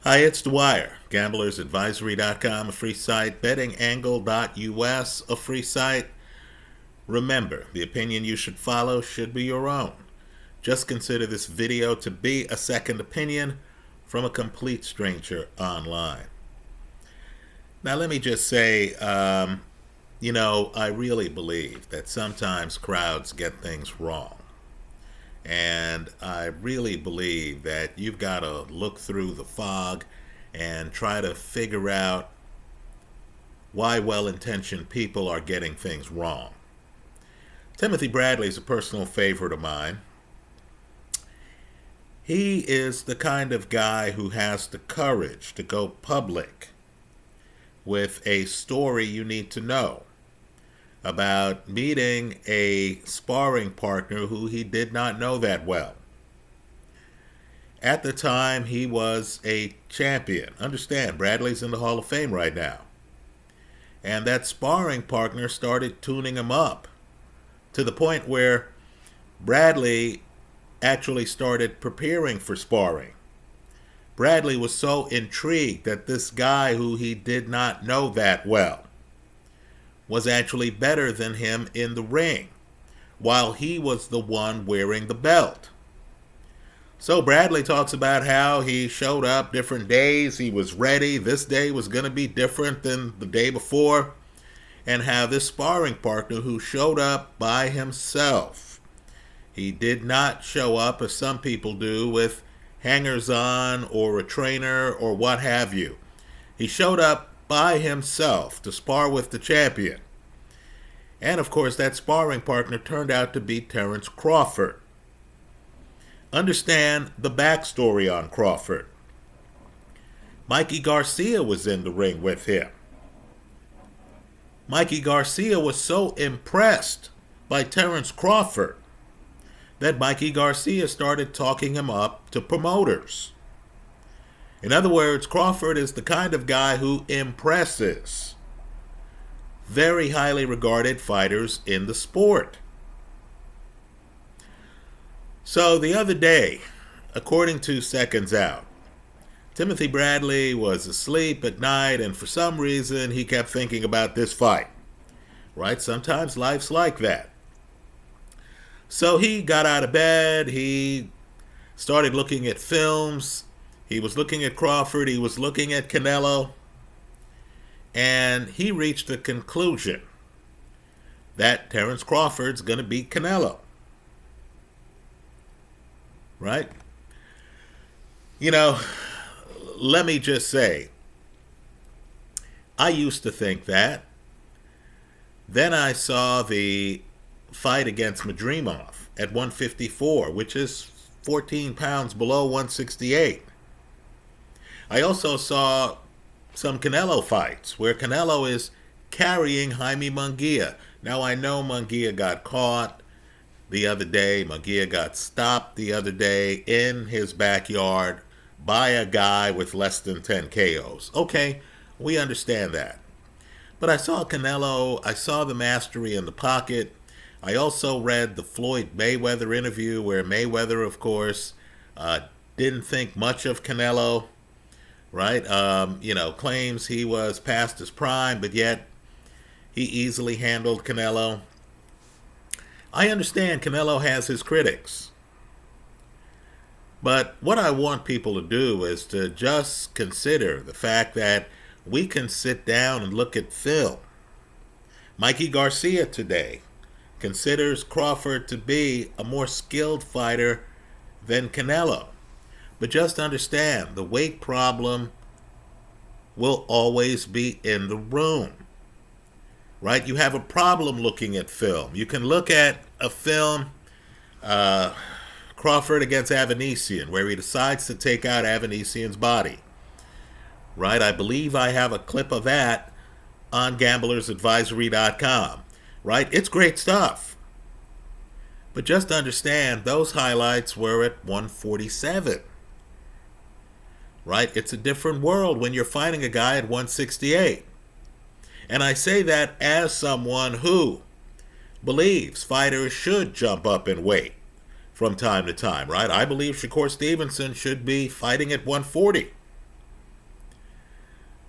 Hi, it's Dwyer, gamblersadvisory.com, a free site, bettingangle.us, a free site. Remember, the opinion you should follow should be your own. Just consider this video to be a second opinion from a complete stranger online. Now, let me just say, I really believe that sometimes crowds get things wrong. And I really believe that you've got to look through the fog and try to figure out why well-intentioned people are getting things wrong. Timothy Bradley is a personal favorite of mine. He is the kind of guy who has the courage to go public with a story you need to know about meeting a sparring partner who he did not know that well. At the time, he was a champion. Understand, Bradley's in the Hall of Fame right now. And that sparring partner started tuning him up to the point where Bradley actually started preparing for sparring. Bradley was so intrigued that this guy who he did not know that well was actually better than him in the ring, while he was the one wearing the belt. So Bradley talks about how he showed up different days, he was ready, this day was going to be different than the day before, and how this sparring partner who showed up by himself, he did not show up as some people do with hangers-on or a trainer or what have you. He showed up by himself to spar with the champion. And of course, that sparring partner turned out to be Terence Crawford. Understand the backstory on Crawford. Mikey Garcia was in the ring with him. Mikey Garcia was so impressed by Terence Crawford that Mikey Garcia started talking him up to promoters. In other words, Crawford is the kind of guy who impresses very highly regarded fighters in the sport. So the other day, according to Seconds Out, Timothy Bradley was asleep at night, and for some reason he kept thinking about this fight. Right? Sometimes life's like that. So he got out of bed, he started looking at films. He was looking at Crawford, he was looking at Canelo, and he reached the conclusion that Terence Crawford's going to beat Canelo. Right? Let me just say, I used to think that. Then I saw the fight against Madrimov at 154, which is 14 pounds below 168. I also saw some Canelo fights where Canelo is carrying Jaime Munguia. Now, I know Munguia got caught the other day. Munguia got stopped the other day in his backyard by a guy with less than 10 KOs. Okay, we understand that. But I saw Canelo, I saw the mastery in the pocket. I also read the Floyd Mayweather interview where Mayweather, of course, didn't think much of Canelo. Right? Claims he was past his prime, but yet he easily handled Canelo. I understand Canelo has his critics. But what I want people to do is to just consider the fact that we can sit down and look at film. Mikey Garcia today considers Crawford to be a more skilled fighter than Canelo. But just understand, the weight problem will always be in the room, right? You have a problem looking at film. You can look at a film, Crawford against Avanesian, where he decides to take out Avanesian's body, right? I believe I have a clip of that on gamblersadvisory.com, right? It's great stuff. But just understand, those highlights were at 147. Right? It's a different world when you're fighting a guy at 168. And I say that as someone who believes fighters should jump up in weight from time to time, right? I believe Shakur Stevenson should be fighting at 140.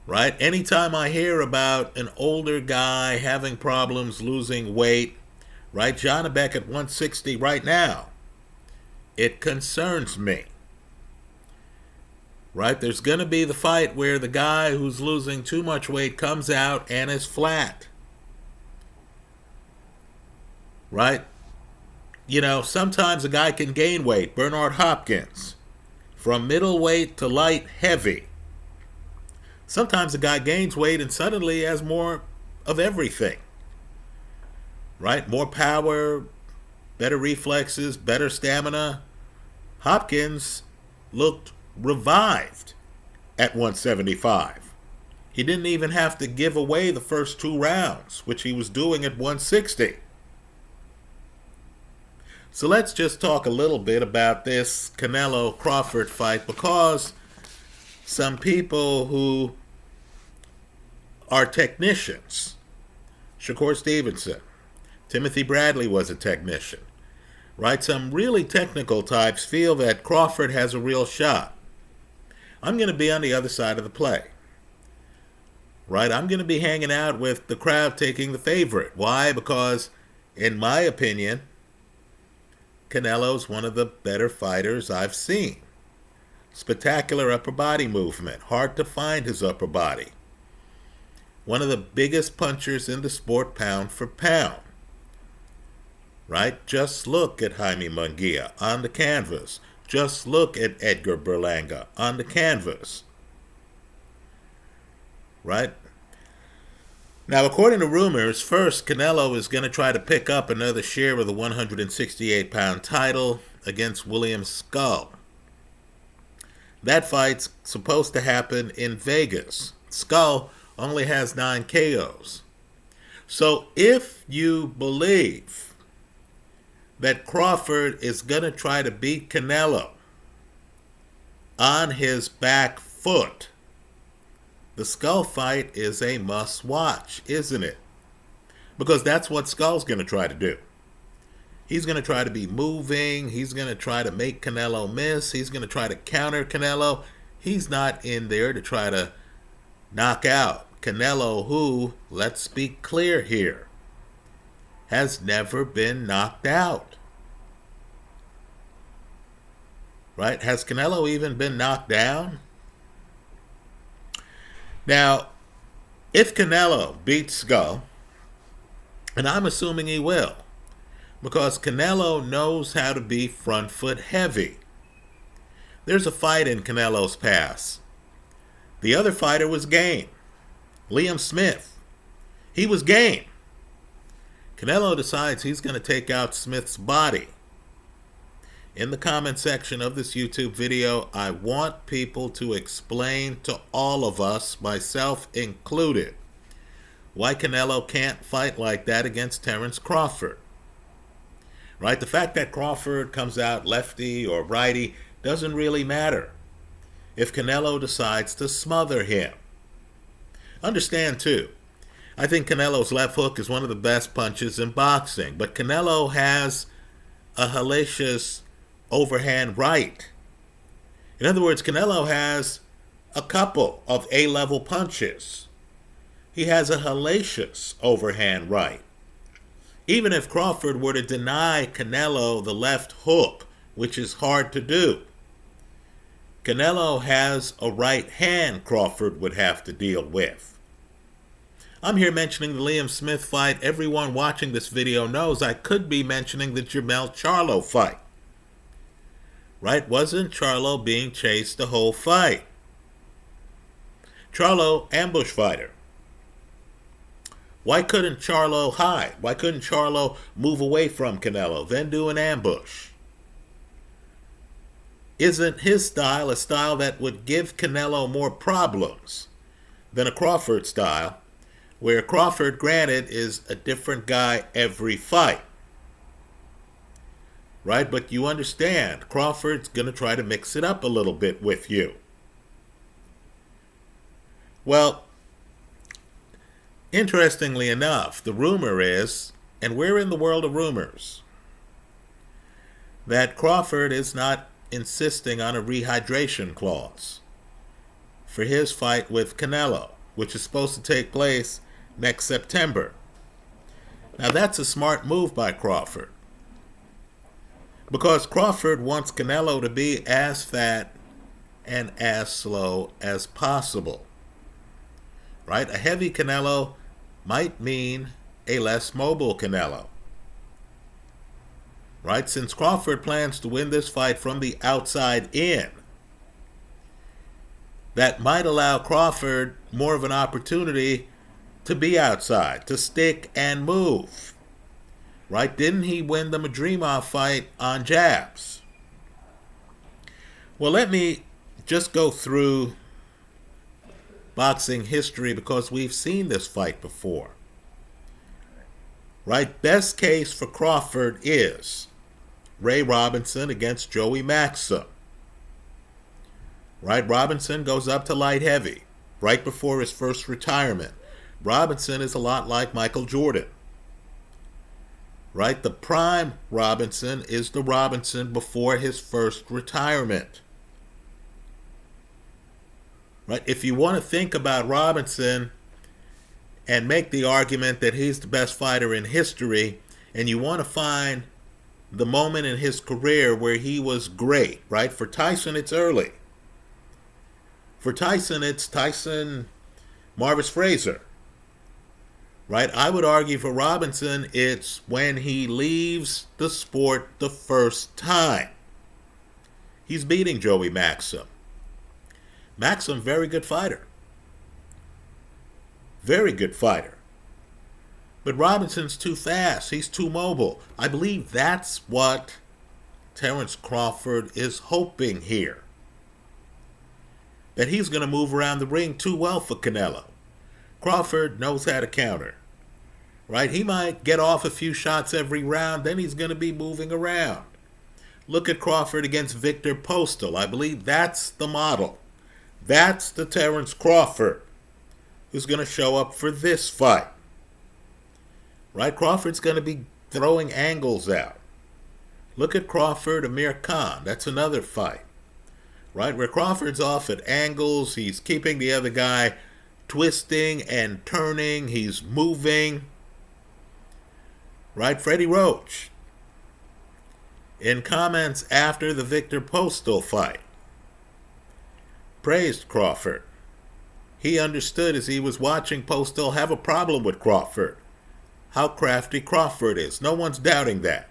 right? Anytime I hear about an older guy having problems losing weight, right? John Beck at 160 right now, it concerns me. Right? There's going to be the fight where the guy who's losing too much weight comes out and is flat. Right? You know, sometimes a guy can gain weight. Bernard Hopkins, from middleweight to light heavy. Sometimes a guy gains weight and suddenly has more of everything. Right? More power, better reflexes, better stamina. Hopkins looked revived at 175. He didn't even have to give away the first 2 rounds, which he was doing at 160. So let's just talk a little bit about this Canelo Crawford fight, because some people who are technicians, Shakur Stevenson, Timothy Bradley was a technician, right? Some really technical types feel that Crawford has a real shot. I'm going to be on the other side of the play, right? I'm going to be hanging out with the crowd taking the favorite. Why? Because, in my opinion, Canelo's one of the better fighters I've seen. Spectacular upper body movement. Hard to find his upper body. One of the biggest punchers in the sport pound for pound. Right? Just look at Jaime Munguia on the canvas. Just look at Edgar Berlanga on the canvas. Right? Now, according to rumors, first, Canelo is going to try to pick up another share of the 168-pound title against William Skull. That fight's supposed to happen in Vegas. Skull only has 9 KOs. So if you believe that Crawford is going to try to beat Canelo on his back foot, the Skull fight is a must-watch, isn't it? Because that's what Skull's going to try to do. He's going to try to be moving. He's going to try to make Canelo miss. He's going to try to counter Canelo. He's not in there to try to knock out Canelo, who, let's be clear here, has never been knocked out. Right? Has Canelo even been knocked down? Now, if Canelo beats Skull, and I'm assuming he will, because Canelo knows how to be front foot heavy. There's a fight in Canelo's past. The other fighter was game. Liam Smith. He was game. Canelo decides he's going to take out Smith's body. In the comment section of this YouTube video, I want people to explain to all of us, myself included, why Canelo can't fight like that against Terence Crawford. Right? The fact that Crawford comes out lefty or righty doesn't really matter if Canelo decides to smother him. Understand, too, I think Canelo's left hook is one of the best punches in boxing, but Canelo has a hellacious overhand right. In other words, Canelo has a couple of A-level punches. He has a hellacious overhand right. Even if Crawford were to deny Canelo the left hook, which is hard to do, Canelo has a right hand Crawford would have to deal with. I'm here mentioning the Liam Smith fight. Everyone watching this video knows I could be mentioning the Jermell Charlo fight. Right? Wasn't Charlo being chased the whole fight? Charlo, ambush fighter. Why couldn't Charlo hide? Why couldn't Charlo move away from Canelo, then do an ambush? Isn't his style a style that would give Canelo more problems than a Crawford style, where Crawford, granted, is a different guy every fight? Right? But you understand, Crawford's going to try to mix it up a little bit with you. Well, interestingly enough, the rumor is, and we're in the world of rumors, that Crawford is not insisting on a rehydration clause. for his fight with Canelo, which is supposed to take place next September. Now that's a smart move by Crawford, because Crawford wants Canelo to be as fat and as slow as possible. Right? A heavy Canelo might mean a less mobile Canelo. Right? Since Crawford plans to win this fight from the outside in, that might allow Crawford more of an opportunity to be outside, to stick and move. Right? Didn't he win the Madrimov fight on jabs? Well, let me just go through boxing history, because we've seen this fight before. Right? Best case for Crawford is Ray Robinson against Joey Maxim. Right? Robinson goes up to light heavy right before his first retirement. Robinson is a lot like Michael Jordan. Right? The prime Robinson is the Robinson before his first retirement. Right? If you want to think about Robinson and make the argument that he's the best fighter in history, and you want to find the moment in his career where he was great, right? For Tyson, it's early. For Tyson, it's Tyson Marvis Frazier. Right? I would argue for Robinson, it's when he leaves the sport the first time. He's beating Joey Maxim. Maxim, very good fighter. Very good fighter. But Robinson's too fast. He's too mobile. I believe that's what Terence Crawford is hoping here. That he's going to move around the ring too well for Canelo. Crawford knows how to counter. Right? He might get off a few shots every round, then he's going to be moving around. Look at Crawford against Victor Postal. I believe that's the model. That's the Terence Crawford who's going to show up for this fight. Right? Crawford's going to be throwing angles out. Look at Crawford, Amir Khan. That's another fight. Right? Where Crawford's off at angles. He's keeping the other guy twisting and turning. He's moving. Right? Freddie Roach, in comments after the Victor Postal fight, praised Crawford. He understood as he was watching Postal have a problem with Crawford, how crafty Crawford is. No one's doubting that.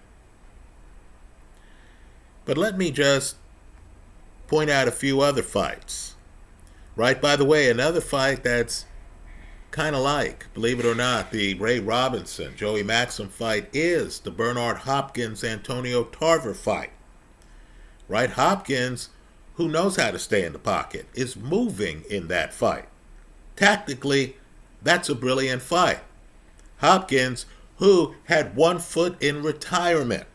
But let me just point out a few other fights. Right? By the way, another fight that's kind of like, believe it or not, the Ray Robinson, Joey Maxim fight is the Bernard Hopkins, Antonio Tarver fight. Right? Hopkins, who knows how to stay in the pocket, is moving in that fight. Tactically, that's a brilliant fight. Hopkins, who had one foot in retirement.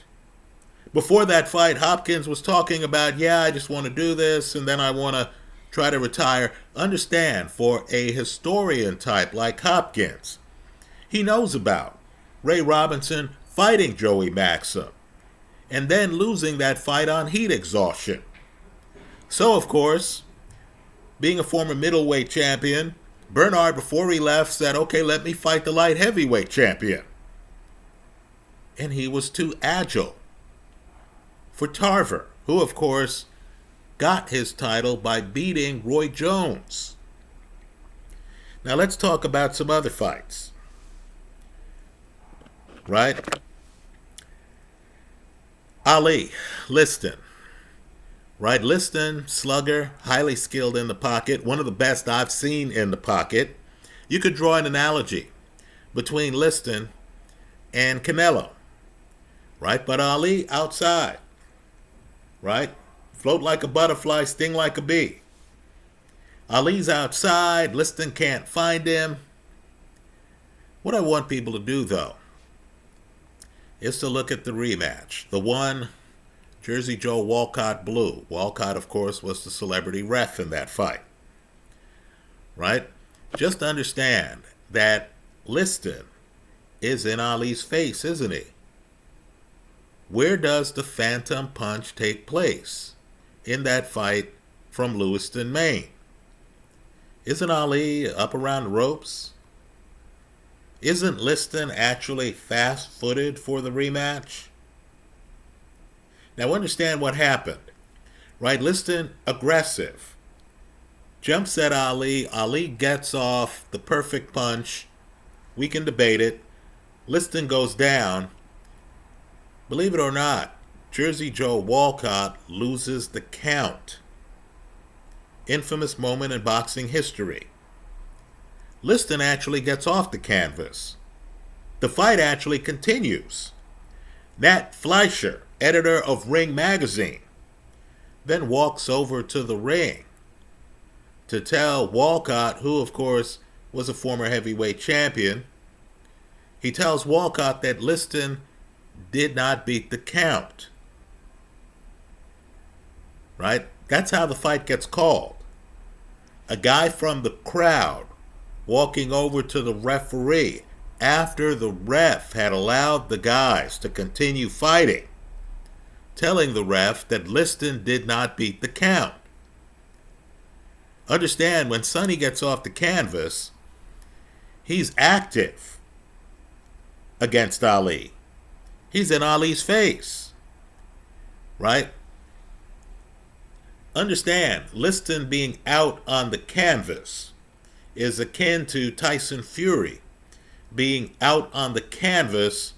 Before that fight, Hopkins was talking about, yeah, I just want to do this, and then I want to try to retire. Understand, for a historian type like Hopkins, he knows about Ray Robinson fighting Joey Maxim and then losing that fight on heat exhaustion. So, of course, being a former middleweight champion, Bernard, before he left, said, okay, let me fight the light heavyweight champion. And he was too agile for Tarver, who, of course, got his title by beating Roy Jones. Now let's talk about some other fights. Right? Ali, Liston. Right? Liston, slugger, highly skilled in the pocket, one of the best I've seen in the pocket. You could draw an analogy between Liston and Canelo. Right? But Ali, outside. Right? Float like a butterfly, sting like a bee. Ali's outside. Liston can't find him. What I want people to do, though, is to look at the rematch. The one Jersey Joe Walcott blew. Walcott, of course, was the celebrity ref in that fight. Right? Just understand that Liston is in Ali's face, isn't he? Where does the phantom punch take place? In that fight from Lewiston, Maine. Isn't Ali up around the ropes? Isn't Liston actually fast-footed for the rematch? Now understand what happened, right? Liston aggressive, jumps at Ali. Ali gets off the perfect punch. We can debate it. Liston goes down. Believe it or not, Jersey Joe Walcott loses the count. Infamous moment in boxing history. Liston actually gets off the canvas. The fight actually continues. Nat Fleischer, editor of Ring magazine, then walks over to the ring to tell Walcott, who of course was a former heavyweight champion, he tells Walcott that Liston did not beat the count. Right? That's how the fight gets called. A guy from the crowd walking over to the referee after the ref had allowed the guys to continue fighting, telling the ref that Liston did not beat the count. Understand, when Sonny gets off the canvas, he's active against Ali. He's in Ali's face, right? Understand, Liston being out on the canvas is akin to Tyson Fury being out on the canvas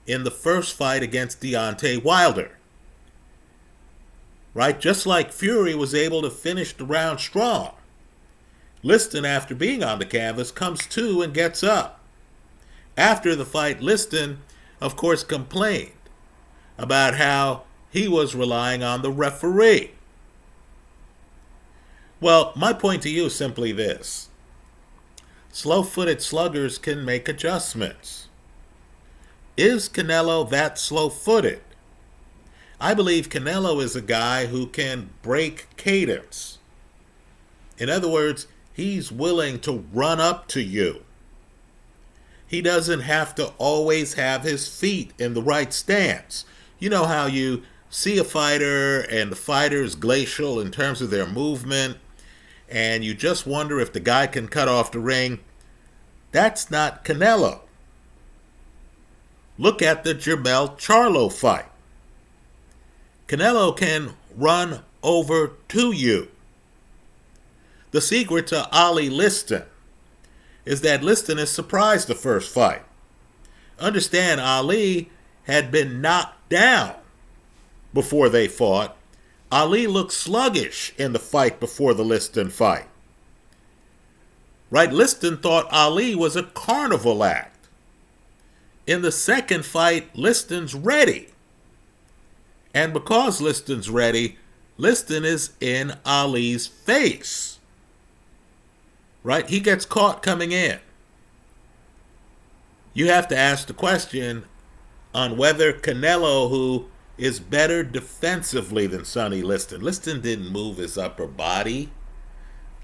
in the first fight against Deontay Wilder. Right? Just like Fury was able to finish the round strong, Liston, after being on the canvas, comes to and gets up. After the fight, Liston, of course, complained about how he was relying on the referee. Well, my point to you is simply this. Slow-footed sluggers can make adjustments. Is Canelo that slow-footed? I believe Canelo is a guy who can break cadence. In other words, he's willing to run up to you. He doesn't have to always have his feet in the right stance. You know how you see a fighter and the fighter is glacial in terms of their movement, and you just wonder if the guy can cut off the ring? That's not Canelo. Look at the Jermell Charlo fight. Canelo can run over to you. The secret to Ali Liston is that Liston is surprised the first fight. Understand, Ali had been knocked down before they fought. Ali looked sluggish in the fight before the Liston fight. Right? Liston thought Ali was a carnival act. In the second fight, Liston's ready. And because Liston's ready, Liston is in Ali's face. Right? He gets caught coming in. You have to ask the question on whether Canelo, who is better defensively than Sonny Liston. Liston didn't move his upper body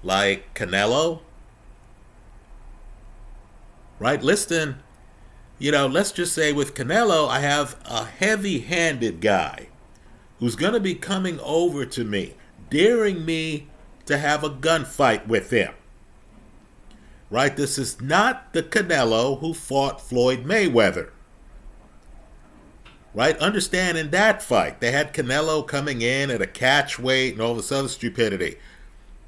like Canelo. Right? Liston, let's just say with Canelo, I have a heavy-handed guy who's going to be coming over to me, daring me to have a gunfight with him. Right? This is not the Canelo who fought Floyd Mayweather. Right? Understand, in that fight, they had Canelo coming in at a catch weight and all this other stupidity.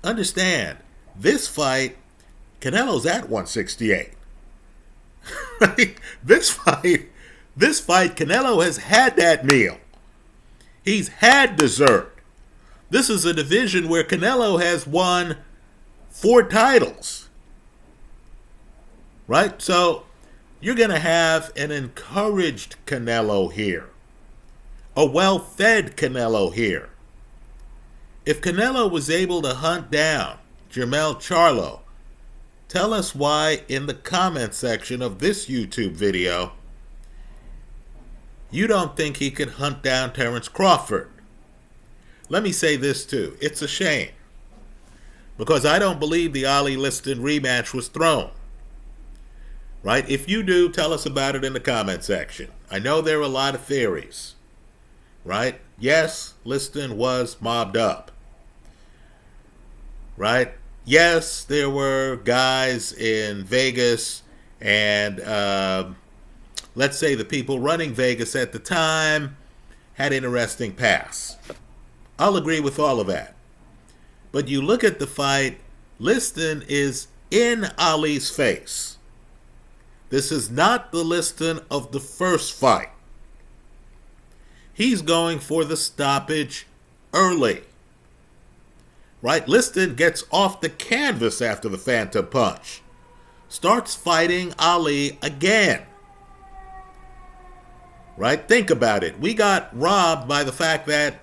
Understand, this fight, Canelo's at 168. Right? This fight, Canelo has had that meal. He's had dessert. This is a division where Canelo has won 4 titles. Right? So you're going to have an encouraged Canelo here. A well-fed Canelo here. If Canelo was able to hunt down Jermell Charlo, tell us why in the comment section of this YouTube video you don't think he could hunt down Terence Crawford. Let me say this too. It's a shame, because I don't believe the Ali Liston rematch was thrown. Right? If you do, tell us about it in the comment section. I know there are a lot of theories. Right? Yes, Liston was mobbed up. Right? Yes, there were guys in Vegas and let's say the people running Vegas at the time had interesting pasts. I'll agree with all of that. But you look at the fight, Liston is in Ali's face. This is not the Liston of the first fight. He's going for the stoppage early. Right? Liston gets off the canvas after the phantom punch. Starts fighting Ali again. Right? Think about it. We got robbed by the fact that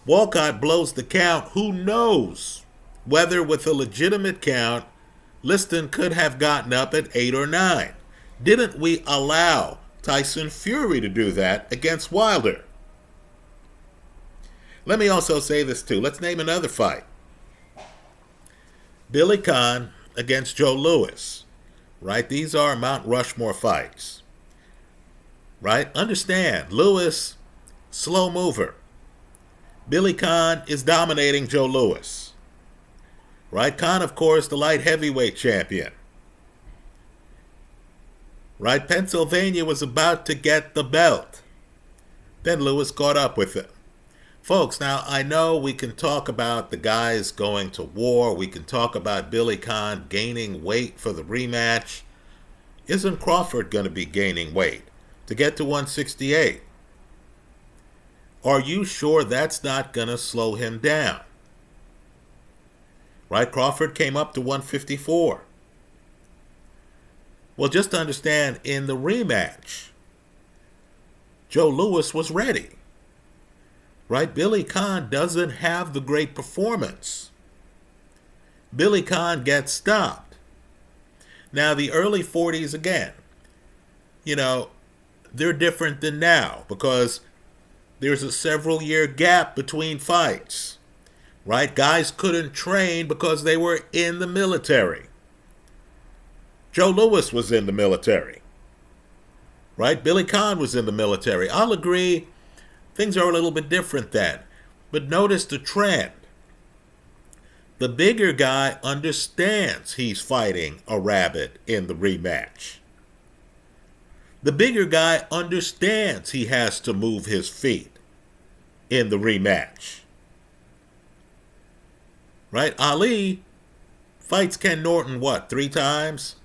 Walcott blows the count. Who knows whether with a legitimate count, Liston could have gotten up at 8 or 9. Didn't we allow Tyson Fury to do that against Wilder? Let me also say this too. Let's name another fight. Billy Conn against Joe Louis. Right? These are Mount Rushmore fights. Right? Understand, Louis, slow mover. Billy Conn is dominating Joe Louis. Right? Conn, of course, the light heavyweight champion. Right? Pennsylvania was about to get the belt. Then Louis caught up with him. Folks, now I know we can talk about the guys going to war. We can talk about Billy Conn gaining weight for the rematch. Isn't Crawford going to be gaining weight to get to 168? Are you sure that's not going to slow him down? Right? Crawford came up to 154. Well, just to understand, in the rematch, Joe Louis was ready. Right? Billy Conn doesn't have the great performance. Billy Conn gets stopped. Now, the early 40s, again, they're different than now because there's a several-year gap between fights. Right? Guys couldn't train because they were in the military. Joe Louis was in the military. Right? Billy Conn was in the military. I'll agree, things are a little bit different then. But notice the trend. The bigger guy understands he's fighting a rabbit in the rematch. The bigger guy understands he has to move his feet in the rematch. Right? Ali fights Ken Norton, 3 times?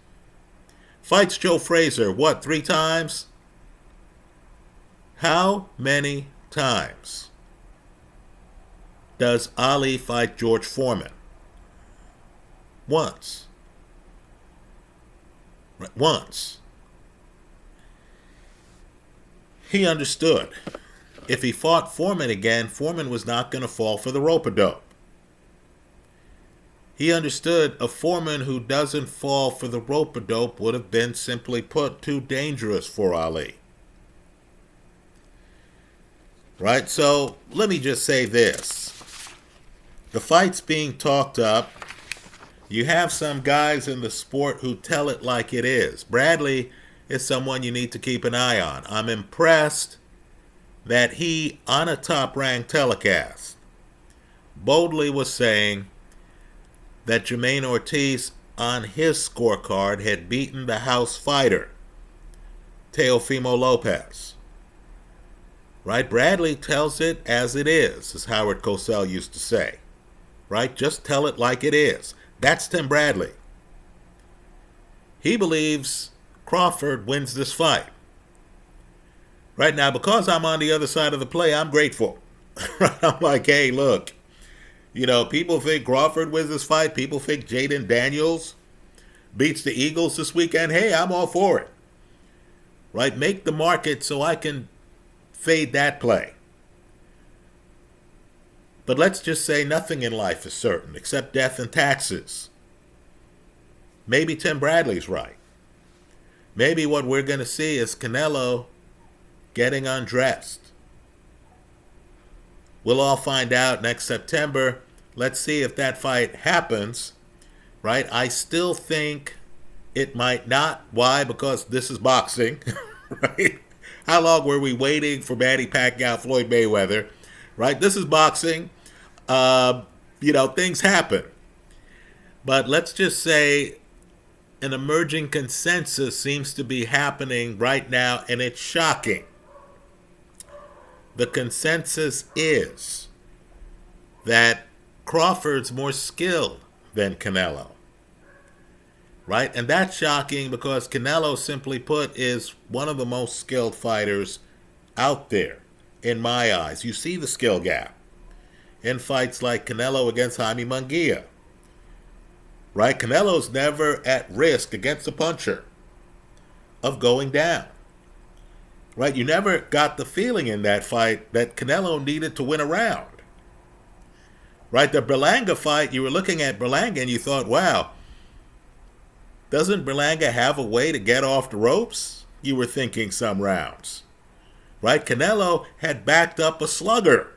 Fights Joe Frazier, 3 times? How many times does Ali fight George Foreman? Once. Right, once. He understood. If he fought Foreman again, Foreman was not going to fall for the rope-a-dope. He understood a Foreman who doesn't fall for the rope-a-dope would have been, simply put, too dangerous for Ali. Right? So, let me just say this. The fight's being talked up. You have some guys in the sport who tell it like it is. Bradley is someone you need to keep an eye on. I'm impressed that he, on a top-ranked telecast, boldly was saying that Jermaine Ortiz, on his scorecard, had beaten the house fighter, Teofimo Lopez. Right? Bradley tells it as it is, as Howard Cosell used to say. Right? Just tell it like it is. That's Tim Bradley. He believes Crawford wins this fight. Right now, because I'm on the other side of the play, I'm grateful. I'm like, hey, look. People think Crawford wins this fight. People think Jaden Daniels beats the Eagles this weekend. Hey, I'm all for it. Right? Make the market so I can fade that play. But let's just say nothing in life is certain except death and taxes. Maybe Tim Bradley's right. Maybe what we're going to see is Canelo getting undressed. We'll all find out next September. Let's see if that fight happens. Right? I still think it might not. Why? Because this is boxing. Right? How long were we waiting for Manny Pacquiao, Floyd Mayweather? Right? This is boxing. Things happen. But let's just say an emerging consensus seems to be happening right now, and it's shocking. The consensus is that Crawford's more skilled than Canelo. Right? And that's shocking because Canelo, simply put, is one of the most skilled fighters out there, in my eyes. You see the skill gap in fights like Canelo against Jaime Munguia. Right? Canelo's never at risk against a puncher of going down. Right? You never got the feeling in that fight that Canelo needed to win a round. Right? The Berlanga fight, you were looking at Berlanga and you thought, wow, doesn't Berlanga have a way to get off the ropes? You were thinking some rounds. Right? Canelo had backed up a slugger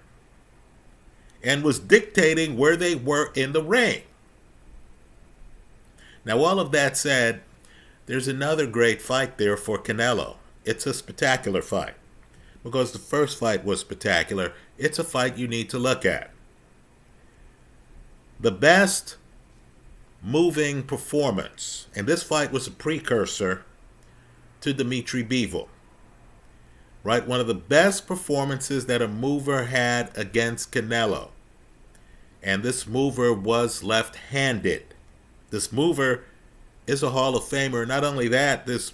and was dictating where they were in the ring. Now, all of that said, there's another great fight there for Canelo. It's a spectacular fight. Because the first fight was spectacular, it's a fight you need to look at. The best moving performance, and this fight was a precursor to Dimitri Bivol. Right? One of the best performances that a mover had against Canelo. And this mover was left-handed. This mover is a Hall of Famer. Not only that, this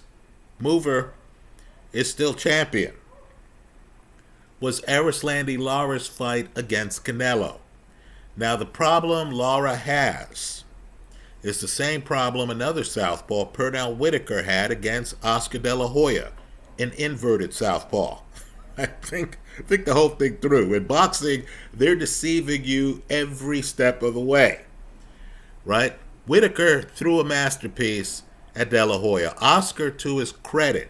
mover is still champion. Was Erislandy Lara's fight against Canelo. Now, the problem Lara has is the same problem another southpaw, Pernell Whitaker, had against Oscar De La Hoya, an inverted southpaw. I think the whole thing through. In boxing, they're deceiving you every step of the way. Right? Whitaker threw a masterpiece at De La Hoya. Oscar, to his credit,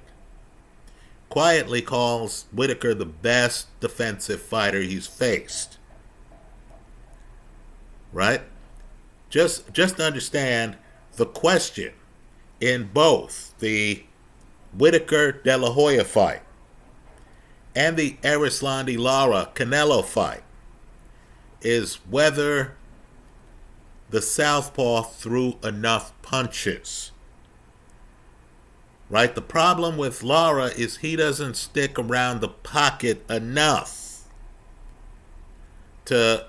quietly calls Whitaker the best defensive fighter he's faced. Right? Just understand the question in both the Whitaker-De La Hoya fight and the Erislandy Lara Canelo fight is whether the southpaw threw enough punches. Right? The problem with Lara is he doesn't stick around the pocket enough to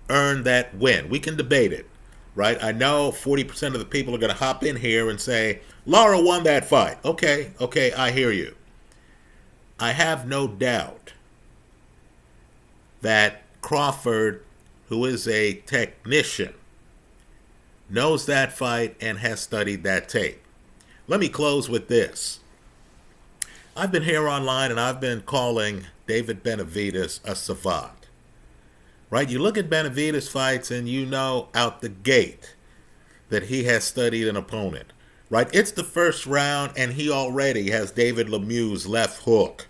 earn that win. We can debate it. Right? I know 40% of the people are going to hop in here and say, Lara won that fight. Okay, I hear you. I have no doubt that Crawford, who is a technician, knows that fight and has studied that tape. Let me close with this. I've been here online and I've been calling David Benavidez a savant. Right? You look at Benavidez fights and you know out the gate that he has studied an opponent. Right? It's the first round and he already has David Lemieux's left hook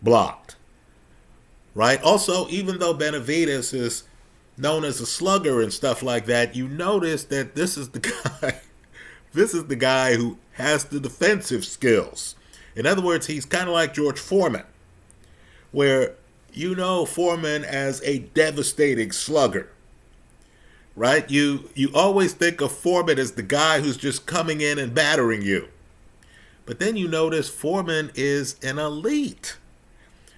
blocked. Right? Also, even though Benavidez is known as a slugger and stuff like that, you notice that this is the guy who has the defensive skills. In other words, he's kind of like George Foreman, where you know Foreman as a devastating slugger. Right? You always think of Foreman as the guy who's just coming in and battering you. But then you notice Foreman is an elite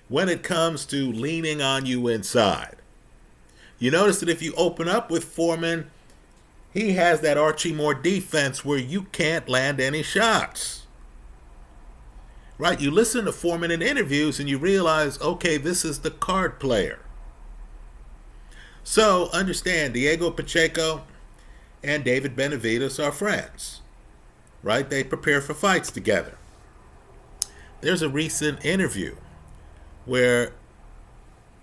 when it comes to leaning on you inside. You notice that if you open up with Foreman, he has that Archie Moore defense where you can't land any shots. Right? You listen to Foreman in interviews and you realize, okay, this is the card player. So understand, Diego Pacheco and David Benavidez are friends. Right? They prepare for fights together. There's a recent interview where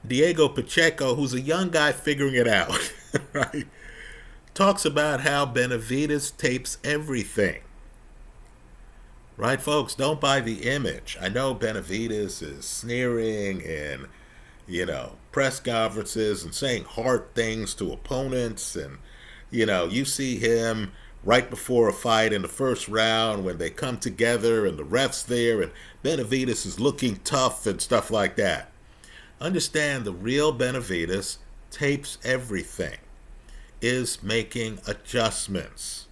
Diego Pacheco, who's a young guy figuring it out, right, talks about how Benavidez tapes everything. Right, folks? Don't buy the image. I know Benavidez is sneering in, press conferences and saying hard things to opponents. And, you see him right before a fight in the first round when they come together and the ref's there and Benavidez is looking tough and stuff like that. Understand, the real Benavidez tapes everything. is making adjustments,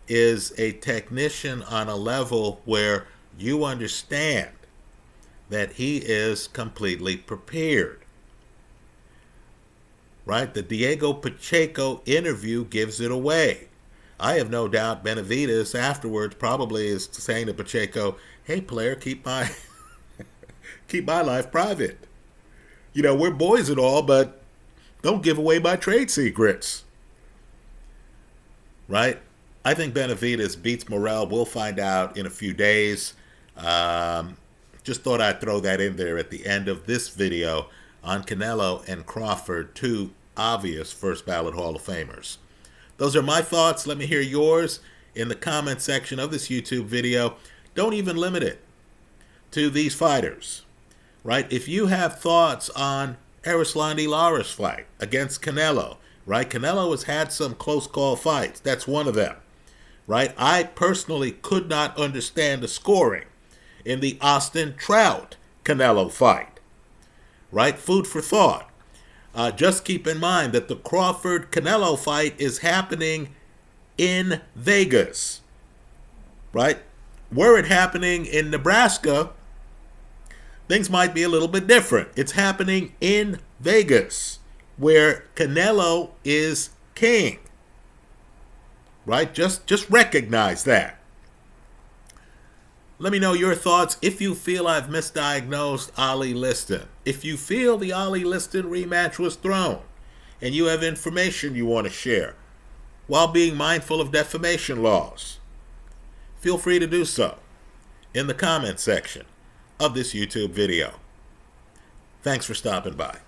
is a technician on a level where you understand that he is completely prepared. Right? The Diego Pacheco interview gives it away. I have no doubt Benavidez afterwards probably is saying to Pacheco, "Hey player, keep my keep my life private. You know, we're boys and all, but don't give away my trade secrets." Right? I think Benavidez beats Morrell. We'll find out in a few days. Just thought I'd throw that in there at the end of this video on Canelo and Crawford, two obvious first ballot Hall of Famers. Those are my thoughts. Let me hear yours in the comment section of this YouTube video. Don't even limit it to these fighters, right? If you have thoughts on Erislandy Lara's fight against Canelo, right? Canelo has had some close call fights. That's one of them, right? I personally could not understand the scoring in the Austin Trout-Canelo fight, right? Food for thought. Just keep in mind that the Crawford-Canelo fight is happening in Vegas, right? Were it happening in Nebraska, things might be a little bit different. It's happening in Vegas, where Canelo is king, right? Just recognize that. Let me know your thoughts if you feel I've misdiagnosed Ali Liston. If you feel the Ali Liston rematch was thrown and you have information you want to share while being mindful of defamation laws, feel free to do so in the comment section of this YouTube video. Thanks for stopping by.